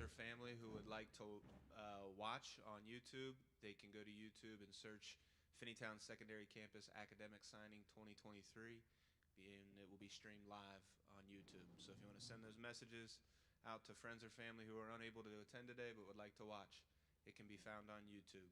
or family who would like to watch on YouTube, they can go to YouTube and search Finneytown Secondary Campus Academic Signing 2023, and it will be streamed live on YouTube. So if you want to send those messages out to friends or family who are unable to attend today but would like to watch, it can be found on YouTube.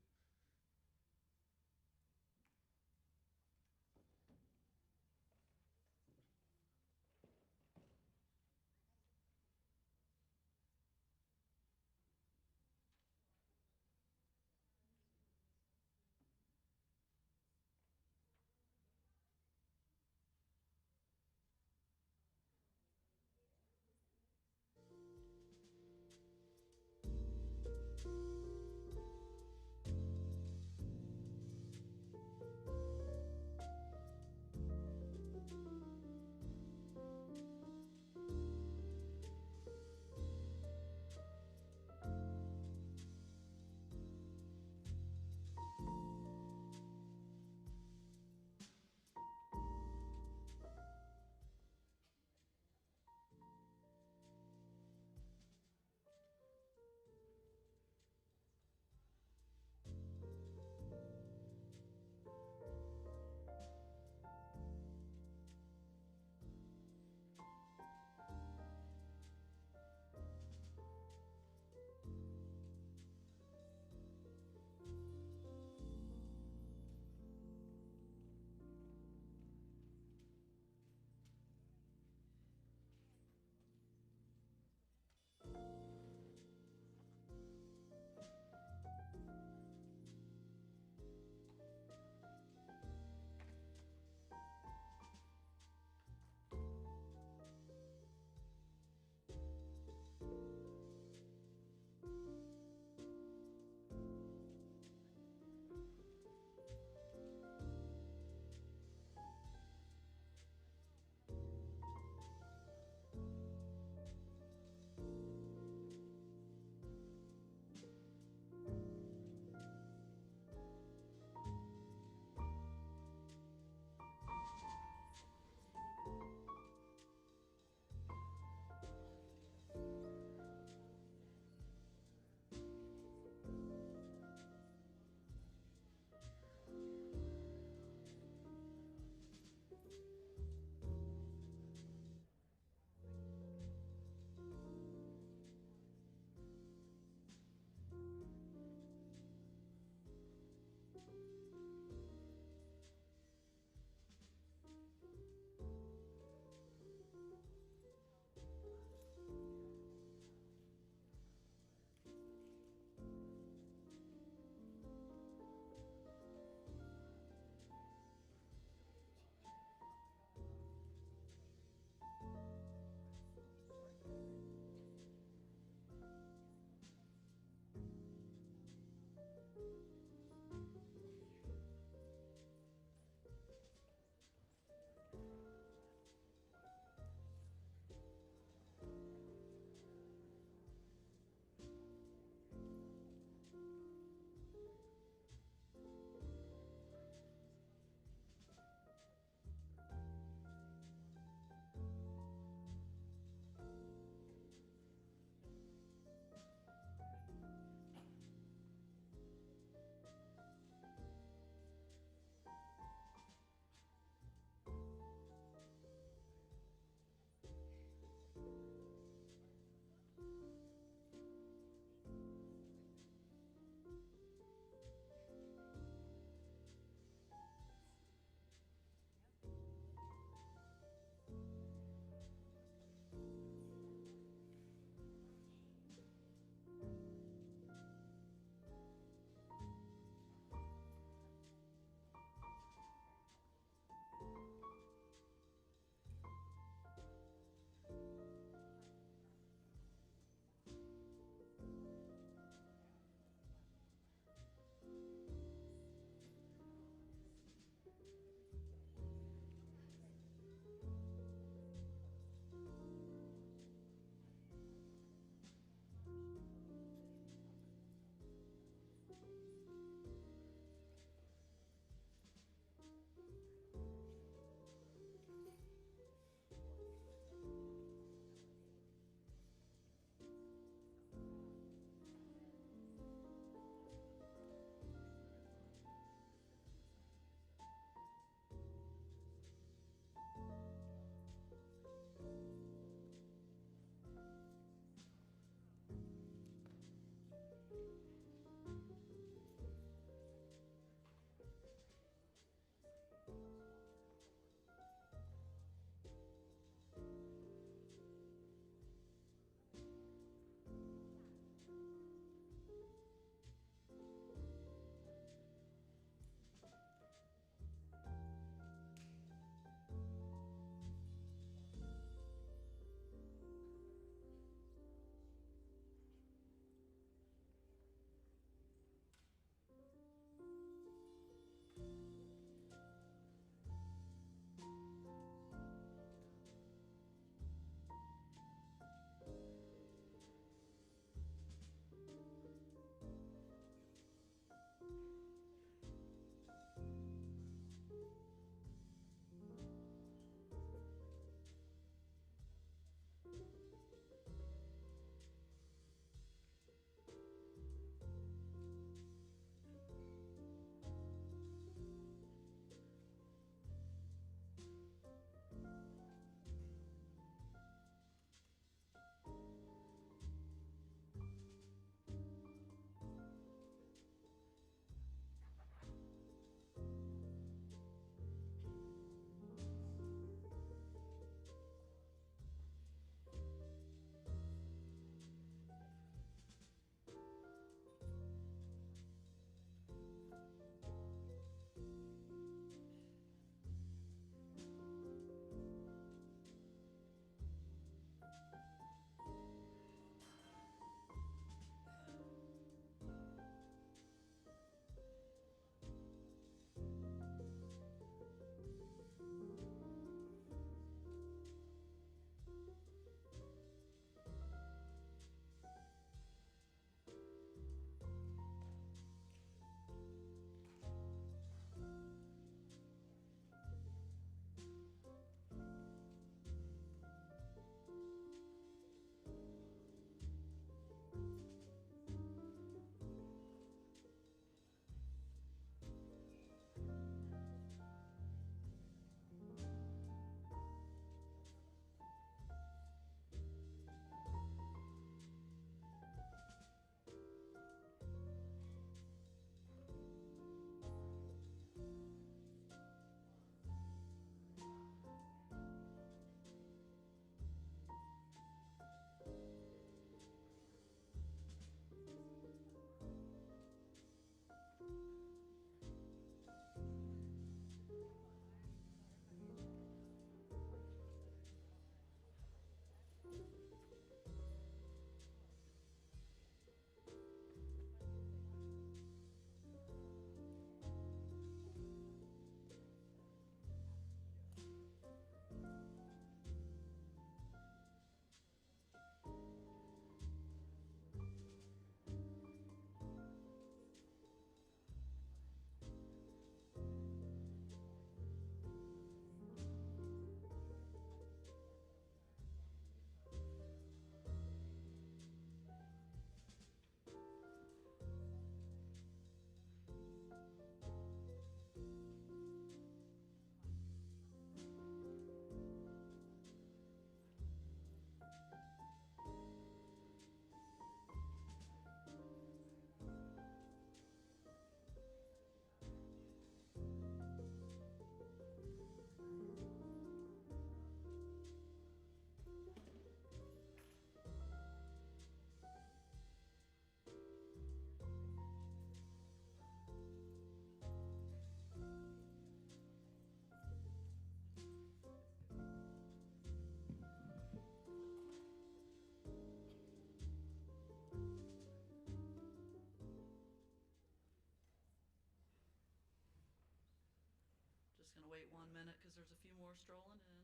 more strolling in.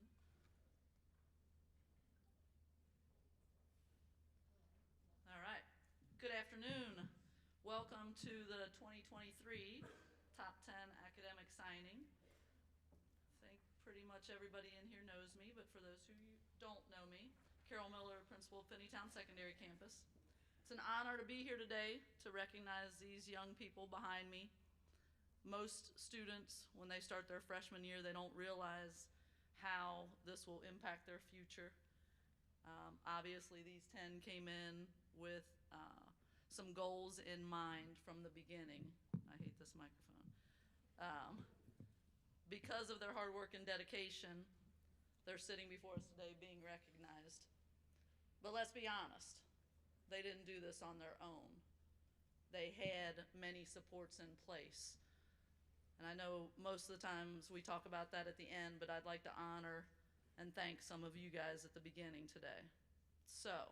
All right. Good afternoon. Welcome to the 2023 Top 10 Academic Signing. I think pretty much everybody in here knows me, but for those who don't know me, Carol Miller, Principal of Finneytown Secondary Campus. It's an honor to be here today to recognize these young people behind me. Most students, when they start their freshman year, they don't realize how this will impact their future. Obviously, these 10 came in with some goals in mind from the beginning. I hate this microphone. Because of their hard work and dedication, they're sitting before us today being recognized. But let's be honest, they didn't do this on their own. They had many supports in place. And I know most of the times we talk about that at the end, but I'd like to honor and thank some of you guys at the beginning today. So,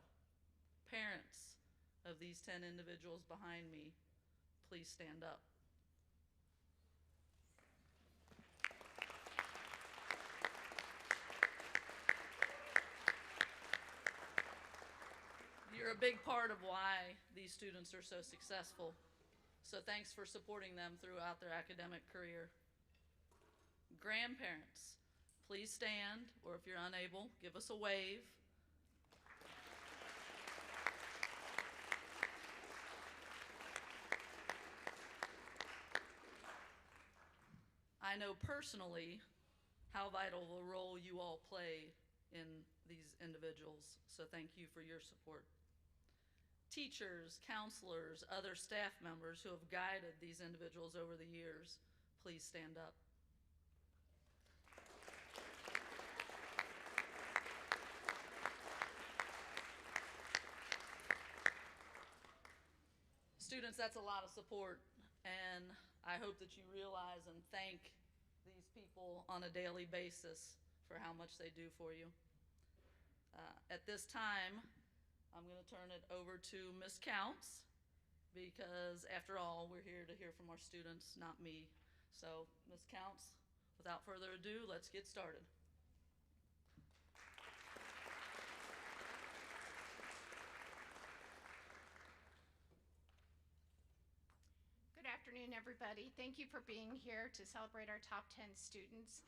parents of these 10 individuals behind me, please stand up. You're a big part of why these students are so successful. So thanks for supporting them throughout their academic career. Grandparents, please stand, or if you're unable, give us a wave. I know personally how vital a role you all play in these individuals, so thank you for your support. Teachers, counselors, other staff members who have guided these individuals over the years, please stand up. Students, that's a lot of support, and I hope that you realize and thank these people on a daily basis for how much they do for you. At this time, I'm going to turn it over to Ms. Counts, because after all, we're here to hear from our students, not me. So, Ms. Counts, without further ado, let's get started. Good afternoon, everybody. Thank you for being here to celebrate our top 10 students.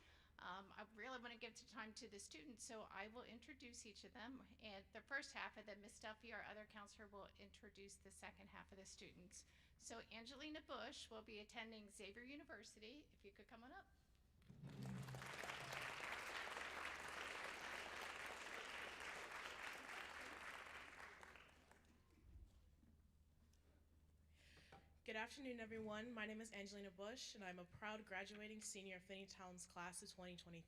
I really want to give time to the students, so I will introduce each of them. And the first half, and then Ms. Duffy, our other counselor, will introduce the second half of the students. So Angelina Bush will be attending Xavier University. If you could come on up. Good afternoon, everyone. My name is Angelina Bush, and I'm a proud graduating senior of Finneytown's class of 2023.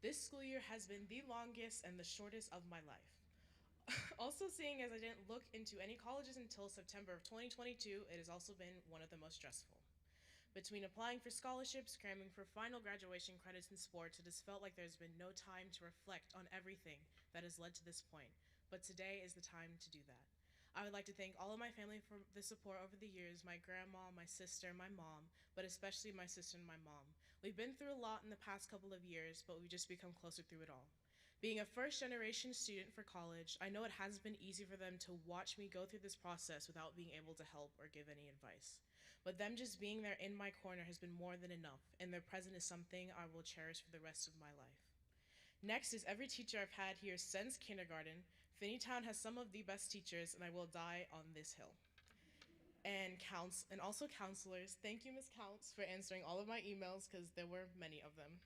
This school year has been the longest and the shortest of my life. Also, seeing as I didn't look into any colleges until September of 2022, it has also been one of the most stressful. Between applying for scholarships, cramming for final graduation credits in sports, it has felt like there's been no time to reflect on everything that has led to this point. But today is the time to do that. I would like to thank all of my family for the support over the years, my grandma, my sister, my mom, but especially my sister and my mom. We've been through a lot in the past couple of years, but we've just become closer through it all. Being a first-generation student for college, I know it hasn't been easy for them to watch me go through this process without being able to help or give any advice. But them just being there in my corner has been more than enough, and their presence is something I will cherish for the rest of my life. Next is every teacher I've had here since kindergarten. Finneytown has some of the best teachers, and I will die on this hill. And also counselors. Thank you, Ms. Counts, for answering all of my emails, because there were many of them.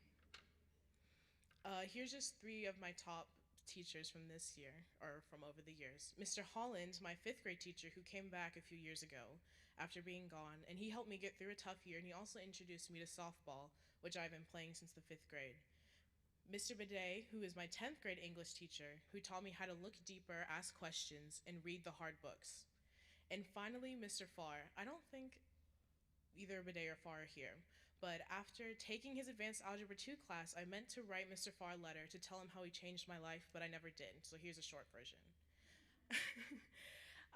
Here's just 3 of my top teachers from this year, or from over the years. Mr. Holland, my 5th grade teacher, who came back a few years ago after being gone, and he helped me get through a tough year, and he also introduced me to softball, which I've been playing since the 5th grade. Mr. Bidet, who is my 10th grade English teacher, who taught me how to look deeper, ask questions, and read the hard books. And finally, Mr. Farr. I don't think either Bidet or Farr are here, but after taking his Advanced Algebra 2 class, I meant to write Mr. Farr a letter to tell him how he changed my life, but I never did, so here's a short version.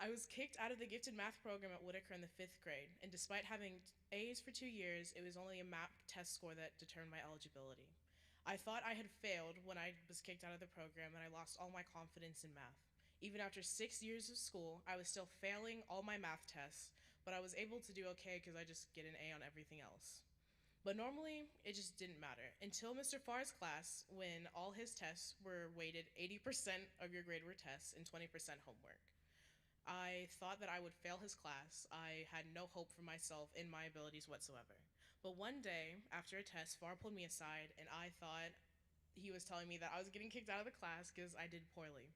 I was kicked out of the gifted math program at Whitaker in the 5th grade, and despite having A's for 2 years, it was only a MAP test score that determined my eligibility. I thought I had failed when I was kicked out of the program and I lost all my confidence in math. Even after 6 years of school, I was still failing all my math tests, but I was able to do okay because I just get an A on everything else. But normally, it just didn't matter until Mr. Farr's class, when all his tests were weighted 80% of your grade were tests and 20% homework. I thought that I would fail his class. I had no hope for myself in my abilities whatsoever. But one day, after a test, Farr pulled me aside, and I thought he was telling me that I was getting kicked out of the class because I did poorly.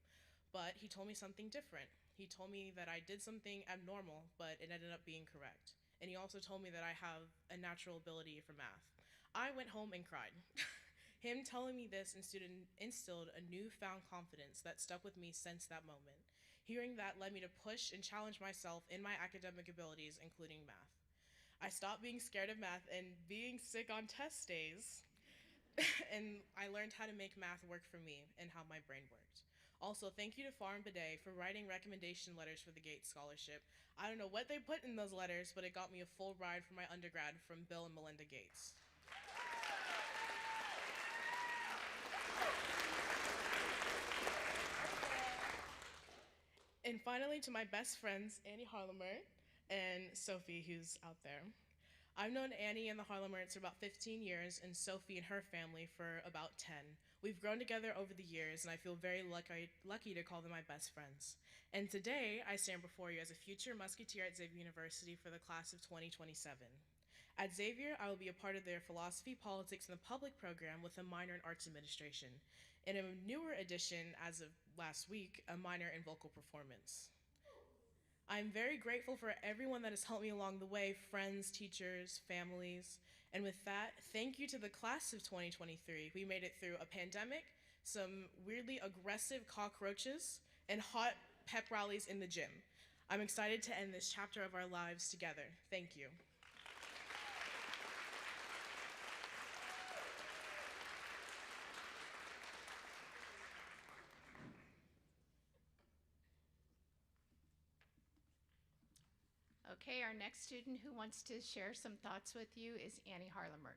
But he told me something different. He told me that I did something abnormal, but it ended up being correct. And he also told me that I have a natural ability for math. I went home and cried. Him telling me this instilled a newfound confidence that stuck with me since that moment. Hearing that led me to push and challenge myself in my academic abilities, including math. I stopped being scared of math and being sick on test days, and I learned how to make math work for me and how my brain worked. Also, thank you to Farr and Bidet for writing recommendation letters for the Gates Scholarship. I don't know what they put in those letters, but it got me a full ride for my undergrad from Bill and Melinda Gates. And finally, to my best friends, Annie Harlemer and Sophie, who's out there. I've known Annie and the Harlemerts for about 15 years, and Sophie and her family for about 10. We've grown together over the years, and I feel very lucky to call them my best friends. And today, I stand before you as a future Musketeer at Xavier University for the class of 2027. At Xavier, I will be a part of their Philosophy, Politics, and the Public program with a minor in Arts Administration. And a newer addition, as of last week, a minor in Vocal Performance. I'm very grateful for everyone that has helped me along the way, friends, teachers, families. And with that, thank you to the class of 2023. We made it through a pandemic, some weirdly aggressive cockroaches, and hot pep rallies in the gym. I'm excited to end this chapter of our lives together. Thank you. Okay, our next student who wants to share some thoughts with you is Annie Harlemer.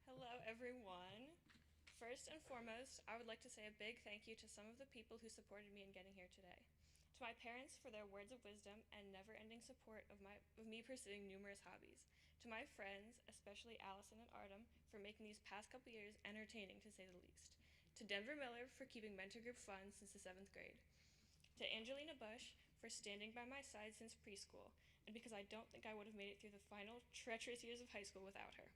Hello, everyone. First and foremost, I would like to say a big thank you to some of the people who supported me in getting here today. To my parents for their words of wisdom and never-ending support of me pursuing numerous hobbies. To my friends, especially Allison and Artem, for making these past couple years entertaining to say the least. To Denver Miller for keeping mentor group fun since the 7th grade. To Angelina Bush for standing by my side since preschool, and because I don't think I would have made it through the final treacherous years of high school without her.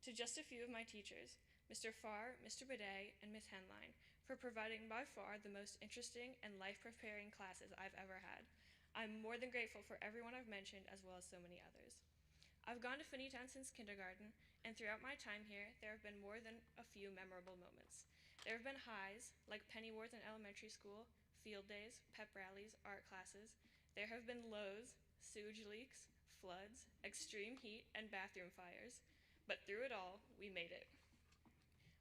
To just a few of my teachers, Mr. Farr, Mr. Bidet, and Ms. Henline, for providing by far the most interesting and life-preparing classes I've ever had. I'm more than grateful for everyone I've mentioned, as well as so many others. I've gone to Finneytown since kindergarten, and throughout my time here, there have been more than a few memorable moments. There have been highs, like penny wards in elementary school, field days, pep rallies, art classes. There have been lows, sewage leaks, floods, extreme heat, and bathroom fires. But through it all, we made it.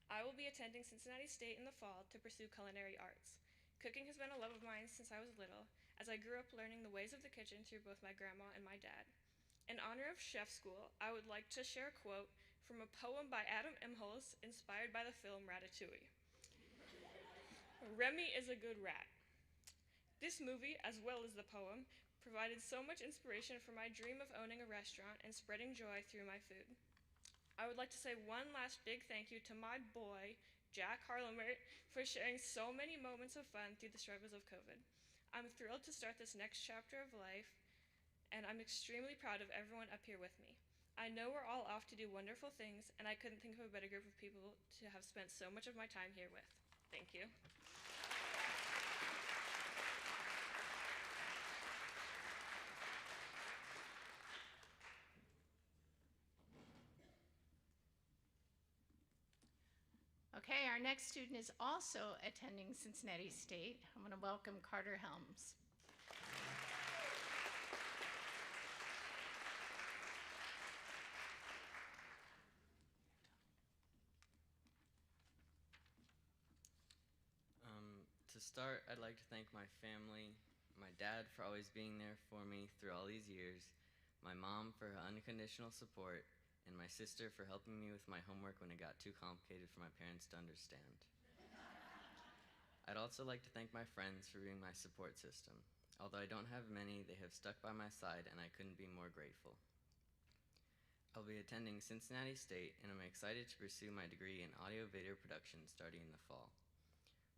I will be attending Cincinnati State in the fall to pursue culinary arts. Cooking has been a love of mine since I was little, as I grew up learning the ways of the kitchen through both my grandma and my dad. In honor of chef school, I would like to share a quote from a poem by Adam Imholz inspired by the film Ratatouille. Remy is a good rat. This movie, as well as the poem, provided so much inspiration for my dream of owning a restaurant and spreading joy through my food. I would like to say one last big thank you to my boy, Jack Harlemert, for sharing so many moments of fun through the struggles of COVID. I'm thrilled to start this next chapter of life, and I'm extremely proud of everyone up here with me. I know we're all off to do wonderful things, and I couldn't think of a better group of people to have spent so much of my time here with. Thank you. Okay, our next student is also attending Cincinnati State. I'm going to welcome Carter Helms. start, I'd like to thank my family, my dad for always being there for me through all these years, my mom for her unconditional support, and my sister for helping me with my homework when it got too complicated for my parents to understand. I'd also like to thank my friends for being my support system. Although I don't have many, they have stuck by my side and I couldn't be more grateful. I'll be attending Cincinnati State and I'm excited to pursue my degree in audio-video production starting in the fall.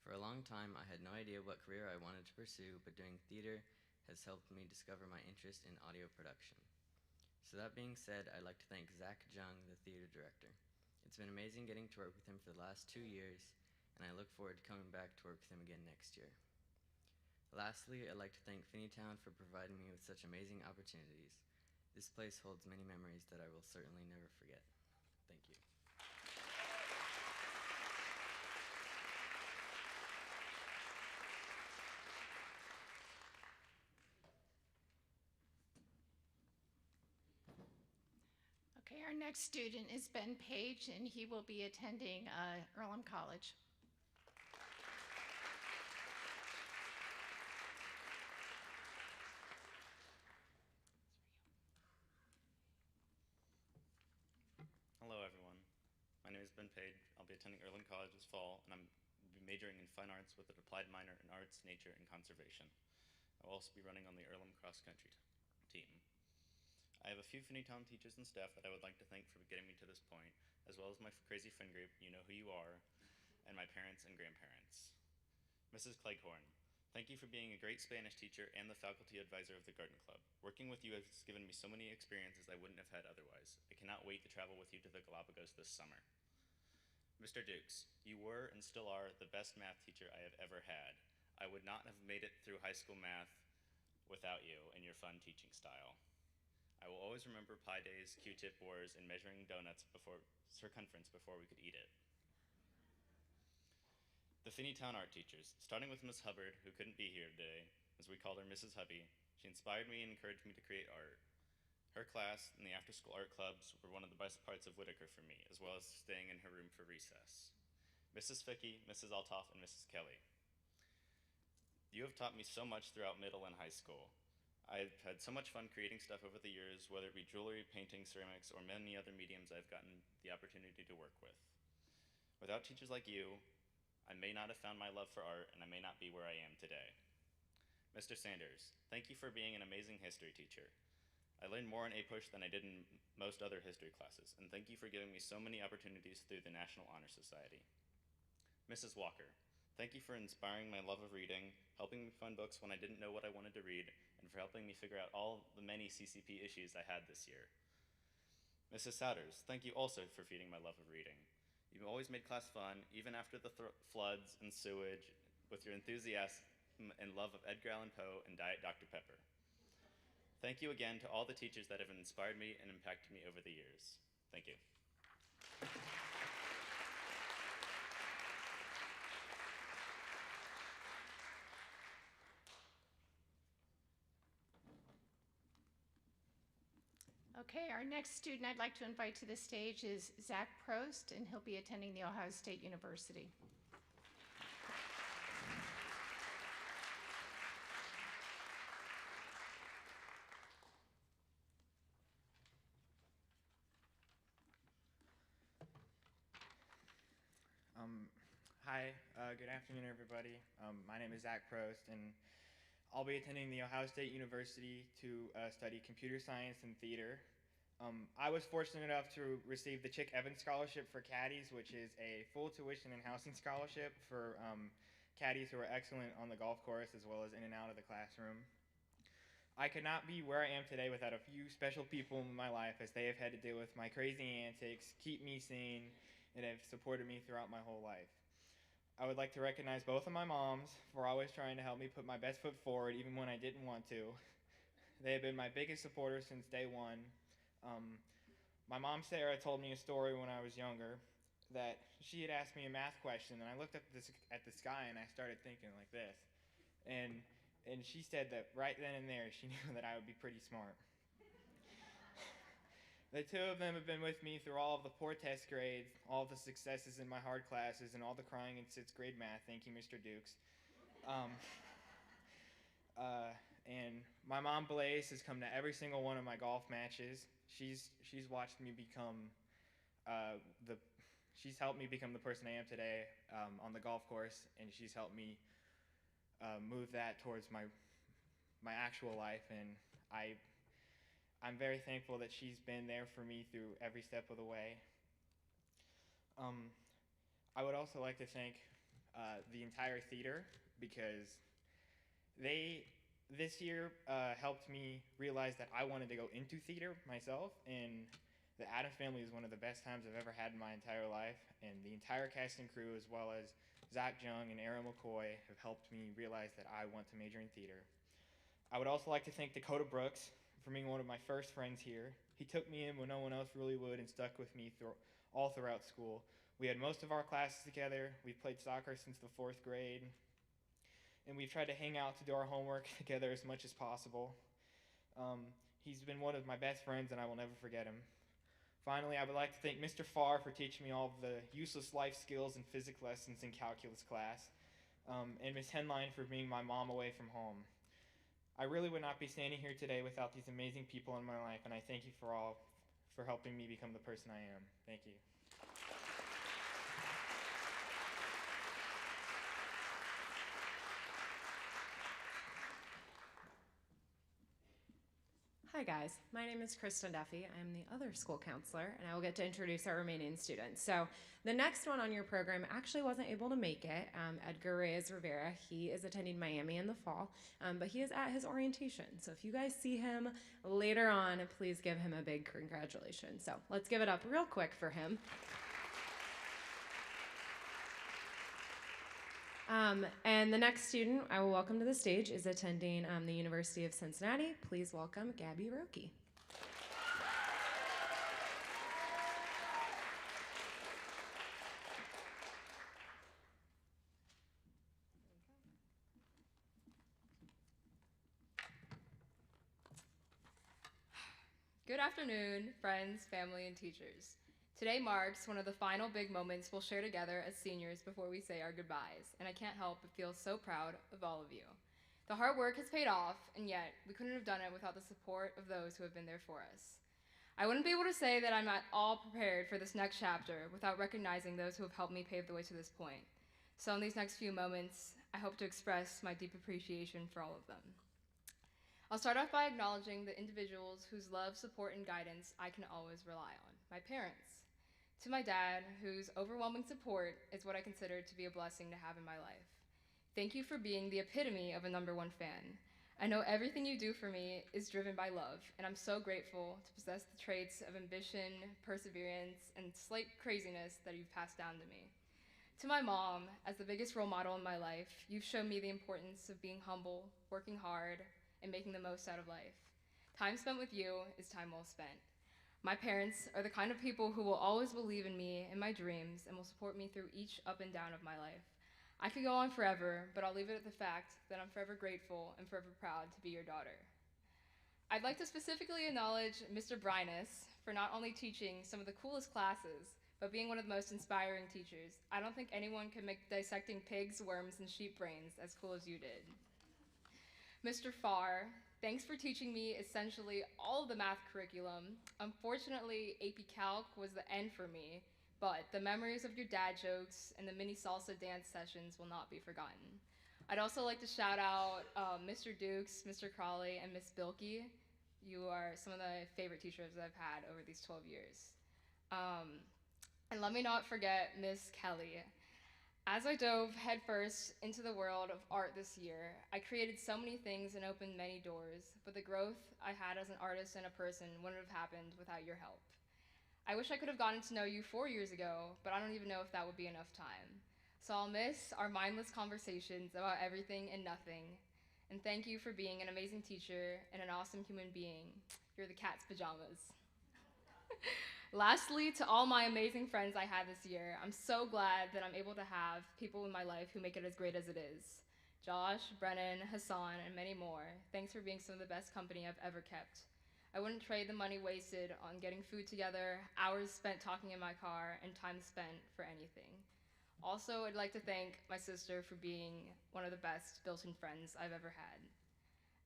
For a long time, I had no idea what career I wanted to pursue, but doing theater has helped me discover my interest in audio production. So that being said, I'd like to thank Zach Jung, the theater director. It's been amazing getting to work with him for the last 2 years, and I look forward to coming back to work with him again next year. Lastly, I'd like to thank Finneytown for providing me with such amazing opportunities. This place holds many memories that I will certainly never forget. Thank you. Okay, our next student is Ben Page, and he will be attending Earlham College. Hello, everyone. My name is Ben Page. I'll be attending Earlham College this fall, and will be majoring in fine arts with an applied minor in arts, nature, and conservation. I'll also be running on the Earlham cross-country team. I have a few Finneytown teachers and staff that I would like to thank for getting me to this point, as well as my crazy friend group, You Know Who You Are, and my parents and grandparents. Mrs. Cleghorn, thank you for being a great Spanish teacher and the faculty advisor of the Garden Club. Working with you has given me so many experiences I wouldn't have had otherwise. I cannot wait to travel with you to the Galapagos this summer. Mr. Dukes, you were and still are the best math teacher I have ever had. I would not have made it through high school math without you and your fun teaching style. I will always remember pie days, Q-tip wars, and measuring donuts before circumference before we could eat it. The Finneytown art teachers, starting with Miss Hubbard, who couldn't be here today, as we called her Mrs. Hubby. She inspired me and encouraged me to create art. Her class and the after-school art clubs were one of the best parts of Whitaker for me, as well as staying in her room for recess. Mrs. Fickey, Mrs. Altoff, and Mrs. Kelly. You have taught me so much throughout middle and high school. I've had so much fun creating stuff over the years, whether it be jewelry, painting, ceramics, or many other mediums I've gotten the opportunity to work with. Without teachers like you, I may not have found my love for art, and I may not be where I am today. Mr. Sanders, thank you for being an amazing history teacher. I learned more in APUSH than I did in most other history classes, and thank you for giving me so many opportunities through the National Honor Society. Mrs. Walker, thank you for inspiring my love of reading, helping me find books when I didn't know what I wanted to read, and for helping me figure out all the many CCP issues I had this year. Mrs. Souders, thank you also for feeding my love of reading. You've always made class fun, even after the floods and sewage, with your enthusiasm and love of Edgar Allan Poe and Diet Dr. Pepper. Thank you again to all the teachers that have inspired me and impacted me over the years. Thank you. Okay, our next student I'd like to invite to the stage is Zach Prost, and he'll be attending The Ohio State University. Hi, good afternoon, everybody. My name is Zach Prost, and I'll be attending The Ohio State University to study computer science and theater. I was fortunate enough to receive the Chick Evans Scholarship for caddies, which is a full tuition and housing scholarship for caddies who are excellent on the golf course as well as in and out of the classroom. I could not be where I am today without a few special people in my life, as they have had to deal with my crazy antics, keep me sane, and have supported me throughout my whole life. I would like to recognize both of my moms for always trying to help me put my best foot forward even when I didn't want to. They have been my biggest supporters since day one. My mom, Sarah, told me a story when I was younger that she had asked me a math question, and I looked up at the sky and I started thinking like this. And she said that right then and there she knew that I would be pretty smart. The two of them have been with me through all of the poor test grades, all of the successes in my hard classes, and all the crying in 6th grade math. Thank you, Mr. Dukes. Um, and my mom Blaze has come to every single one of my golf matches. She's watched me become the she's helped me become the person I am today on the golf course, and she's helped me move that towards my actual life. And I'm very thankful that she's been there for me through every step of the way. I would also like to thank the entire theater, because they this year helped me realize that I wanted to go into theater myself, and the Adams Family is one of the best times I've ever had in my entire life, and the entire cast and crew, as well as Zach Jung and Aaron McCoy, have helped me realize that I want to major in theater. I would also like to thank Dakota Brooks for being one of my first friends here. He took me in when no one else really would and stuck with me all throughout school. We had most of our classes together. We've played soccer since the 4th grade. And we've tried to hang out to do our homework together as much as possible. He's been one of my best friends, and I will never forget him. Finally, I would like to thank Mr. Farr for teaching me all of the useless life skills and physics lessons in calculus class, and Ms. Henline for being my mom away from home. I really would not be standing here today without these amazing people in my life, and I thank you for helping me become the person I am. Thank you. Hi guys, my name is Kristen Duffy. I'm the other school counselor, and I will get to introduce our remaining students. So the next one on your program actually wasn't able to make it, Edgar Reyes Rivera. He is attending Miami in the fall, but he is at his orientation. So if you guys see him later on, please give him a big congratulations. So let's give it up real quick for him. And the next student I will welcome to the stage is attending the University of Cincinnati. Please welcome Gabby Roki. Good afternoon, friends, family, and teachers. Today marks one of the final big moments we'll share together as seniors before we say our goodbyes, and I can't help but feel so proud of all of you. The hard work has paid off, and yet we couldn't have done it without the support of those who have been there for us. I wouldn't be able to say that I'm at all prepared for this next chapter without recognizing those who have helped me pave the way to this point. So in these next few moments, I hope to express my deep appreciation for all of them. I'll start off by acknowledging the individuals whose love, support, and guidance I can always rely on, my parents. To my dad, whose overwhelming support is what I consider to be a blessing to have in my life. Thank you for being the epitome of a #1 fan. I know everything you do for me is driven by love, and I'm so grateful to possess the traits of ambition, perseverance, and slight craziness that you've passed down to me. To my mom, as the biggest role model in my life, you've shown me the importance of being humble, working hard, and making the most out of life. Time spent with you is time well spent. My parents are the kind of people who will always believe in me and my dreams and will support me through each up and down of my life. I could go on forever, but I'll leave it at the fact that I'm forever grateful and forever proud to be your daughter. I'd like to specifically acknowledge Mr. Brinus for not only teaching some of the coolest classes, but being one of the most inspiring teachers. I don't think anyone could make dissecting pigs, worms, and sheep brains as cool as you did. Mr. Farr, thanks for teaching me essentially all of the math curriculum. Unfortunately, AP Calc was the end for me, but the memories of your dad jokes and the mini salsa dance sessions will not be forgotten. I'd also like to shout out Mr. Dukes, Mr. Crawley, and Miss Bilkey. You are some of the favorite teachers that I've had over these 12 years. And let me not forget Miss Kelly. As I dove headfirst into the world of art this year, I created so many things and opened many doors, but the growth I had as an artist and a person wouldn't have happened without your help. I wish I could have gotten to know you 4 years ago, but I don't even know if that would be enough time. So I'll miss our mindless conversations about everything and nothing. And thank you for being an amazing teacher and an awesome human being. You're the cat's pajamas. Lastly, to all my amazing friends I had this year, I'm so glad that I'm able to have people in my life who make it as great as it is. Josh, Brennan, Hassan, and many more. Thanks for being some of the best company I've ever kept. I wouldn't trade the money wasted on getting food together, hours spent talking in my car, and time spent for anything. Also, I'd like to thank my sister for being one of the best built-in friends I've ever had.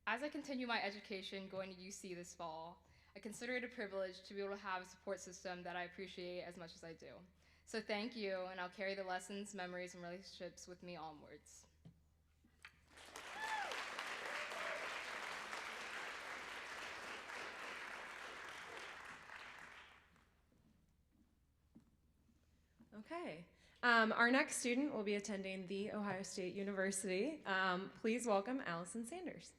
As I continue my education going to UC this fall, I consider it a privilege to be able to have a support system that I appreciate as much as I do. So thank you, and I'll carry the lessons, memories, and relationships with me onwards. Okay. Our next student will be attending The Ohio State University. Please welcome Allison Sanders.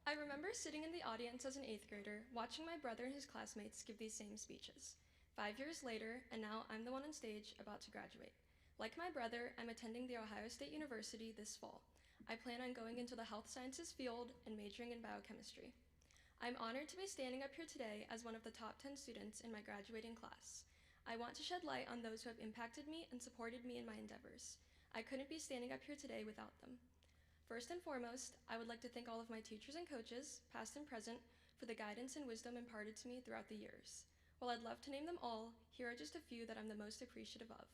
I remember sitting in the audience as an 8th grader, watching my brother and his classmates give these same speeches. 5 years later, and now I'm the one on stage about to graduate. Like my brother, I'm attending The Ohio State University this fall. I plan on going into the health sciences field and majoring in biochemistry. I'm honored to be standing up here today as one of the top 10 students in my graduating class. I want to shed light on those who have impacted me and supported me in my endeavors. I couldn't be standing up here today without them. First and foremost, I would like to thank all of my teachers and coaches, past and present, for the guidance and wisdom imparted to me throughout the years. While I'd love to name them all, here are just a few that I'm the most appreciative of.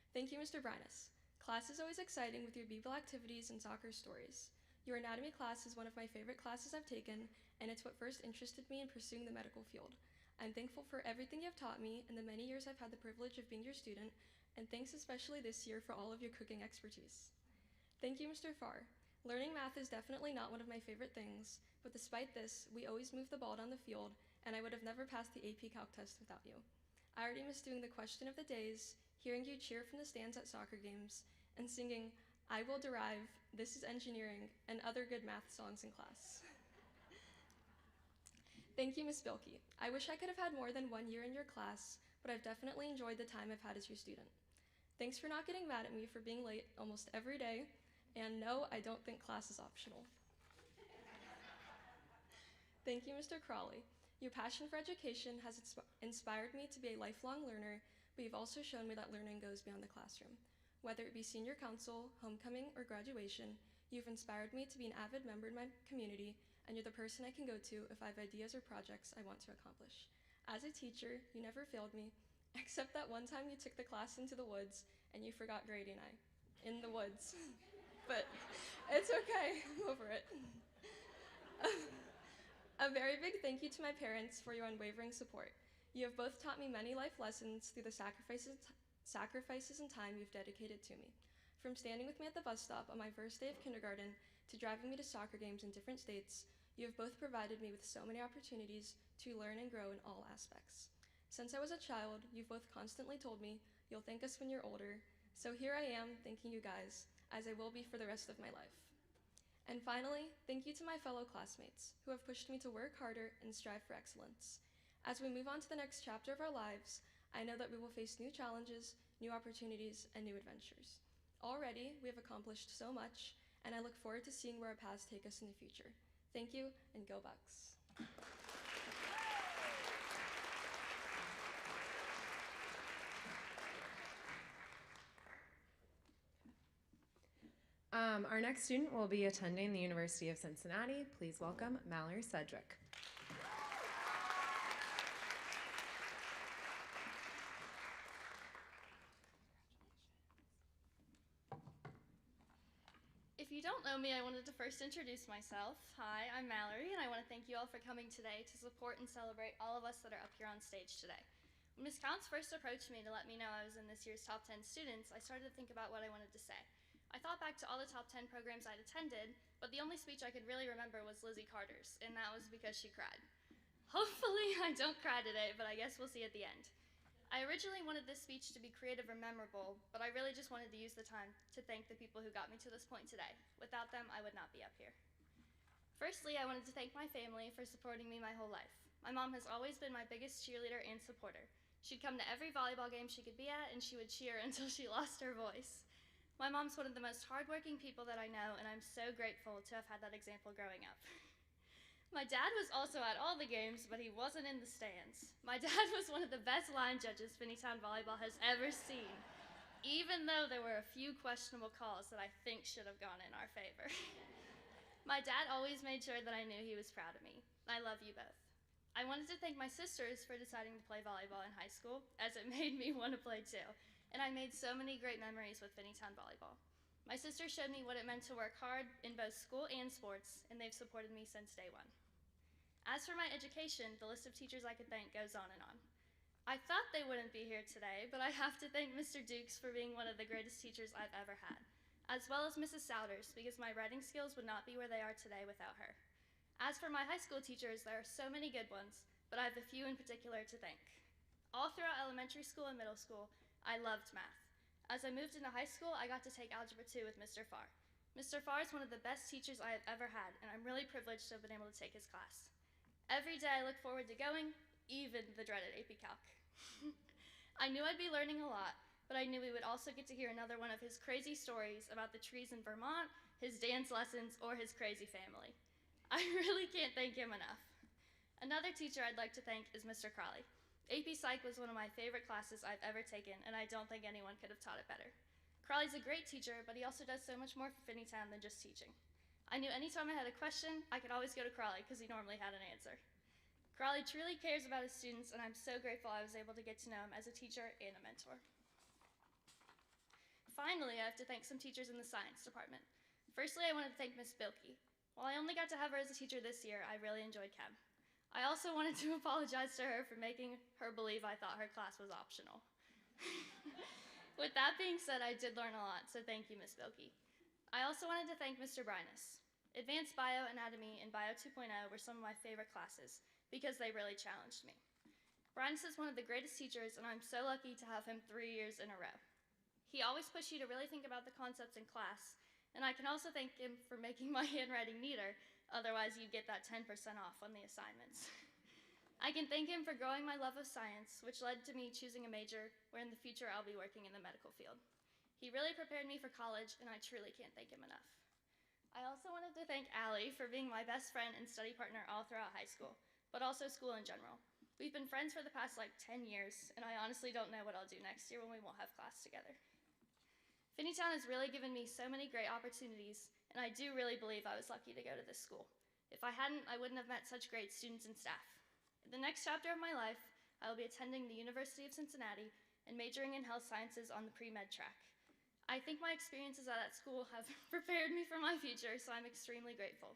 Thank you, Mr. Brinus. Class is always exciting with your b-ball activities and soccer stories. Your anatomy class is one of my favorite classes I've taken, and it's what first interested me in pursuing the medical field. I'm thankful for everything you've taught me and the many years I've had the privilege of being your student, and thanks especially this year for all of your cooking expertise. Thank you, Mr. Farr. Learning math is definitely not one of my favorite things, but despite this, we always move the ball down the field, and I would have never passed the AP Calc test without you. I already miss doing the question of the days, hearing you cheer from the stands at soccer games, and singing, "I will derive, this is engineering," and other good math songs in class. Thank you, Ms. Bilkey. I wish I could have had more than 1 year in your class, but I've definitely enjoyed the time I've had as your student. Thanks for not getting mad at me for being late almost every day, and no, I don't think class is optional. Thank you, Mr. Crawley. Your passion for education has inspired me to be a lifelong learner, but you've also shown me that learning goes beyond the classroom. Whether it be senior council, homecoming, or graduation, you've inspired me to be an avid member in my community, and you're the person I can go to if I have ideas or projects I want to accomplish. As a teacher, you never failed me, except that one time you took the class into the woods and you forgot Grady and I. In the woods. But it's okay, I'm over it. A very big thank you to my parents for your unwavering support. You have both taught me many life lessons through the sacrifices and time you've dedicated to me. From standing with me at the bus stop on my first day of kindergarten to driving me to soccer games in different states, you have both provided me with so many opportunities to learn and grow in all aspects. Since I was a child, you've both constantly told me you'll thank us when you're older, so here I am thanking you guys, as I will be for the rest of my life. And finally, thank you to my fellow classmates who have pushed me to work harder and strive for excellence. As we move on to the next chapter of our lives, I know that we will face new challenges, new opportunities, and new adventures. Already, we have accomplished so much, and I look forward to seeing where our paths take us in the future. Thank you, and go Bucks. Our next student will be attending the University of Cincinnati. Please welcome Mallory Sedgwick. If you don't know me, I wanted to first introduce myself. Hi, I'm Mallory, and I want to thank you all for coming today to support and celebrate all of us that are up here on stage today. When Ms. Counts first approached me to let me know I was in this year's top 10 students, I started to think about what I wanted to say. I thought back to all the top 10 programs I'd attended, but the only speech I could really remember was Lizzie Carter's, and that was because she cried. Hopefully I don't cry today, but I guess we'll see at the end. I originally wanted this speech to be creative or memorable, but I really just wanted to use the time to thank the people who got me to this point today. Without them, I would not be up here. Firstly, I wanted to thank my family for supporting me my whole life. My mom has always been my biggest cheerleader and supporter. She'd come to every volleyball game she could be at, and she would cheer until she lost her voice. My mom's one of the most hardworking people that I know, and I'm so grateful to have had that example growing up. My dad was also at all the games, but he wasn't in the stands. My dad was one of the best line judges Finneytown volleyball has ever seen. even though there were a few questionable calls that I think should have gone in our favor. My dad always made sure that I knew he was proud of me. I love you both. I wanted to thank my sisters for deciding to play volleyball in high school, as it made me want to play too. And I made so many great memories with Finneytown volleyball. My sisters showed me what it meant to work hard in both school and sports, and they've supported me since day one. As for my education, the list of teachers I could thank goes on and on. I thought they wouldn't be here today, but I have to thank Mr. Dukes for being one of the greatest teachers I've ever had, as well as Mrs. Souders, because my writing skills would not be where they are today without her. As for my high school teachers, there are so many good ones, but I have a few in particular to thank. All throughout elementary school and middle school, I loved math. As I moved into high school, I got to take Algebra 2 with Mr. Farr. Mr. Farr is one of the best teachers I have ever had, and I'm really privileged to have been able to take his class. Every day I look forward to going, even the dreaded AP Calc. I knew I'd be learning a lot, but I knew we would also get to hear another one of his crazy stories about the trees in Vermont, his dance lessons, or his crazy family. I really can't thank him enough. Another teacher I'd like to thank is Mr. Crawley. AP Psych was one of my favorite classes I've ever taken, and I don't think anyone could have taught it better. Crawley's a great teacher, but he also does so much more for Finneytown than just teaching. I knew anytime I had a question, I could always go to Crawley because he normally had an answer. Crawley truly cares about his students, and I'm so grateful I was able to get to know him as a teacher and a mentor. Finally, I have to thank some teachers in the science department. Firstly, I wanted to thank Miss Bilkey. While I only got to have her as a teacher this year, I really enjoyed chem. I also wanted to apologize to her for making her believe I thought her class was optional. With that being said, I did learn a lot, so thank you, Miss Bilkey. I also wanted to thank Mr. Brinus. Advanced Bio, Anatomy, and Bio 2.0 were some of my favorite classes because they really challenged me. Brinus is one of the greatest teachers, and I'm so lucky to have him 3 years in a row. He always pushed you to really think about the concepts in class, and I can also thank him for making my handwriting neater, otherwise you'd get that 10% off on the assignments. I can thank him for growing my love of science, which led to me choosing a major where in the future I'll be working in the medical field. He really prepared me for college, and I truly can't thank him enough. I also wanted to thank Allie for being my best friend and study partner all throughout high school, but also school in general. We've been friends for the past 10 years, and I honestly don't know what I'll do next year when we won't have class together. Finneytown has really given me so many great opportunities, and I do really believe I was lucky to go to this school. If I hadn't, I wouldn't have met such great students and staff. In the next chapter of my life, I will be attending the University of Cincinnati and majoring in health sciences on the pre-med track. I think my experiences at that school have prepared me for my future, so I'm extremely grateful.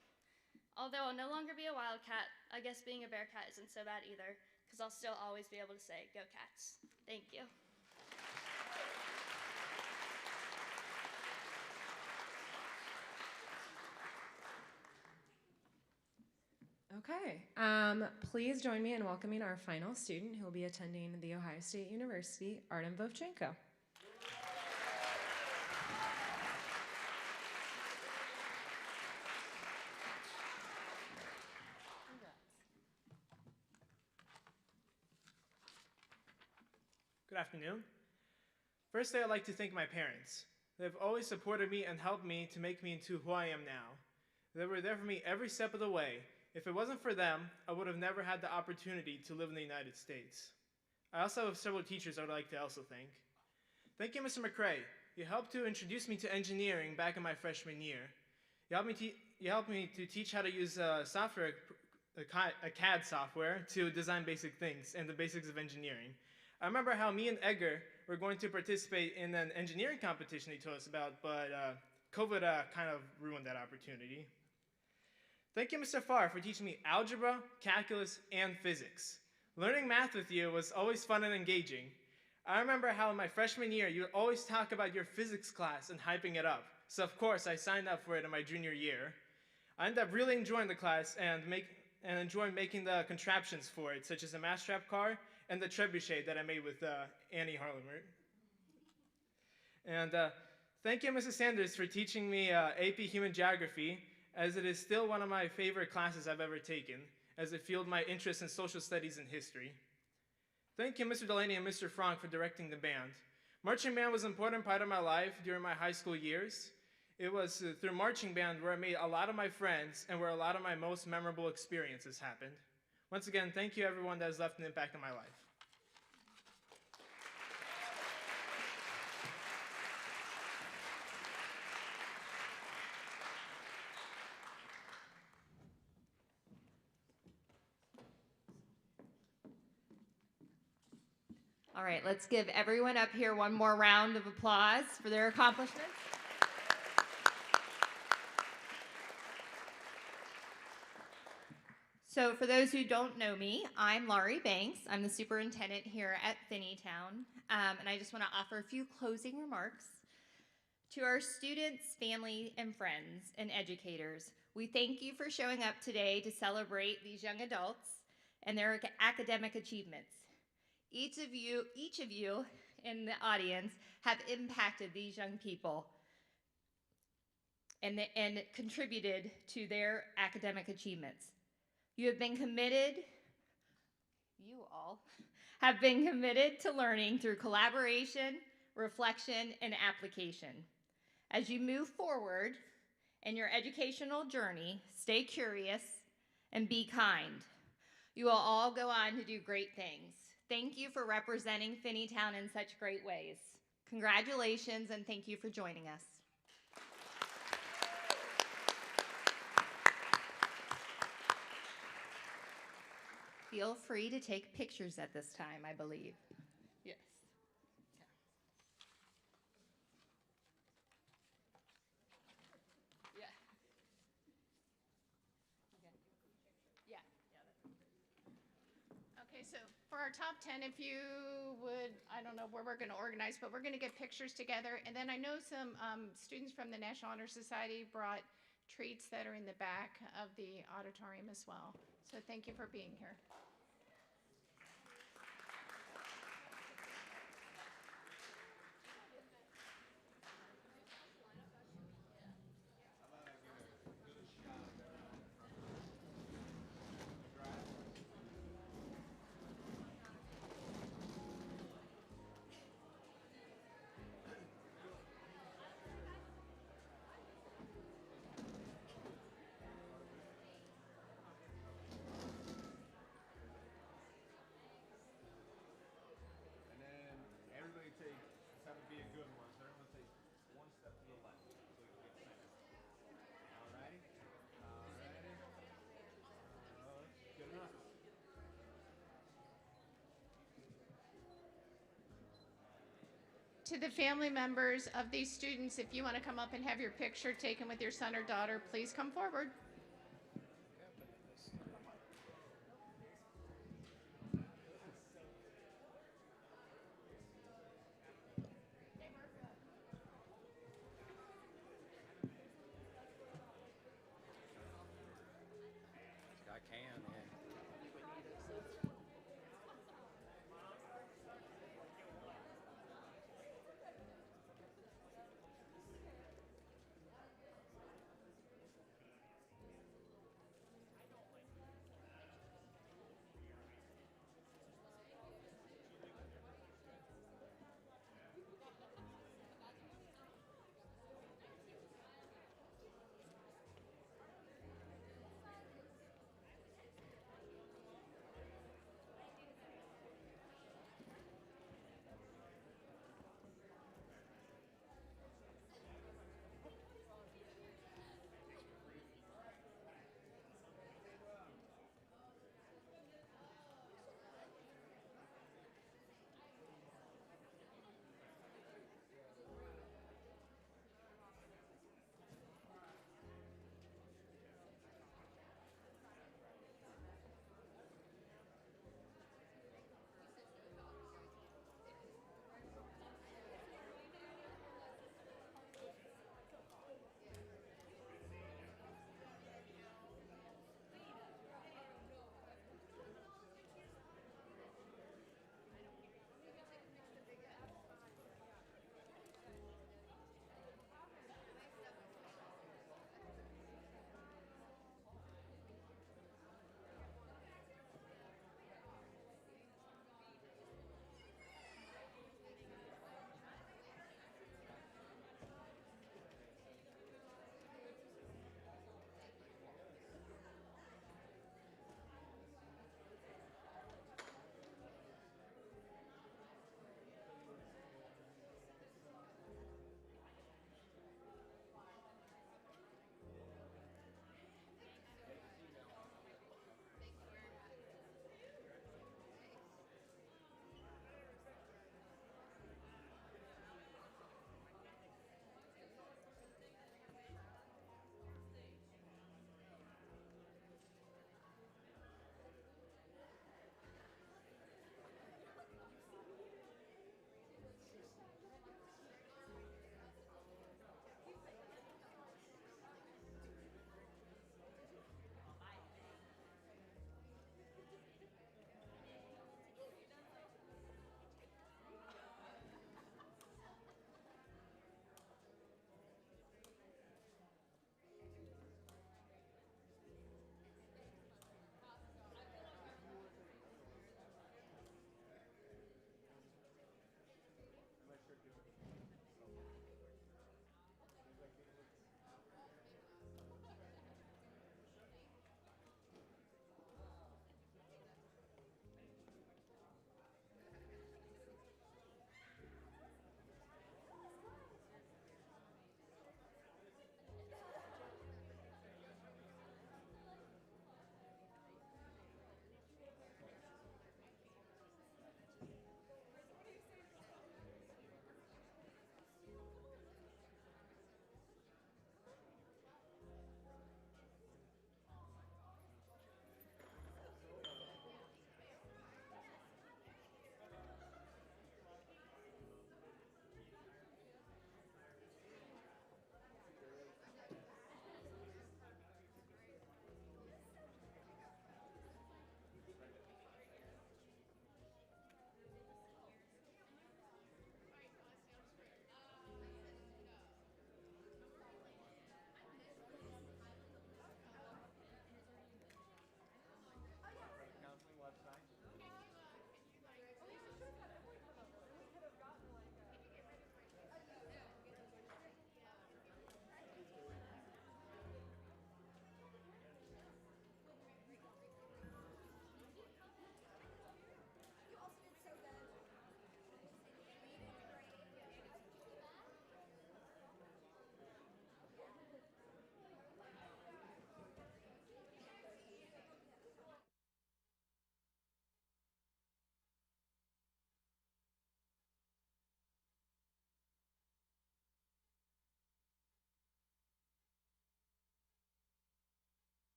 Although I'll no longer be a wildcat, I guess being a bearcat isn't so bad either, because I'll still always be able to say, "Go Cats." Thank you. Okay, please join me in welcoming our final student who will be attending The Ohio State University, Artem Vovchenko. Good afternoon. Firstly, I'd like to thank my parents. They've always supported me and helped me to make me into who I am now. They were there for me every step of the way. If it wasn't for them, I would have never had the opportunity to live in the United States. I also have several teachers I would like to also thank. Thank you, Mr. McRae. You helped to introduce me to engineering back in my freshman year. You helped me to teach how to use software, a CAD software, to design basic things and the basics of engineering. I remember how me and Edgar were going to participate in an engineering competition he told us about, but COVID kind of ruined that opportunity. Thank you, Mr. Farr, for teaching me algebra, calculus, and physics. Learning math with you was always fun and engaging. I remember how in my freshman year, you would always talk about your physics class and hyping it up. So of course, I signed up for it in my junior year. I ended up really enjoying the class and enjoying making the contraptions for it, such as a mousetrap car and the trebuchet that I made with Annie Harlemer. And thank you, Mrs. Sanders, for teaching me AP Human Geography, as it is still one of my favorite classes I've ever taken, as it fueled my interest in social studies and history. Thank you, Mr. Delaney and Mr. Frank, for directing the band. Marching band was an important part of my life during my high school years. It was through marching band where I made a lot of my friends and where a lot of my most memorable experiences happened. Once again, thank you everyone that has left an impact on my life. right, let's give everyone up here one more round of applause for their accomplishments. So for those who don't know me, I'm Laurie Banks. I'm the superintendent here at Finneytown, and I just want to offer a few closing remarks. To our students, family, and friends, and educators, we thank you for showing up today to celebrate these young adults and their academic achievements. Each of you in the audience have impacted these young people and contributed to their academic achievements. You all have been committed to learning through collaboration, reflection, and application. As you move forward in your educational journey, stay curious and be kind. You will all go on to do great things. Thank you for representing Finneytown in such great ways. Congratulations, and thank you for joining us. Feel free to take pictures at this time, I believe. Yes. Yeah. Yeah. Okay, so for our top 10, if you would, I don't know where we're going to organize, but we're going to get pictures together. And then I know some students from the National Honor Society brought treats that are in the back of the auditorium as well. So thank you for being here. And then everybody take, let's have it be a good one. So everyone take one step to the left so we can get center. Alrighty? Alrighty. Good enough. To the family members of these students, if you want to come up and have your picture taken with your son or daughter, please come forward.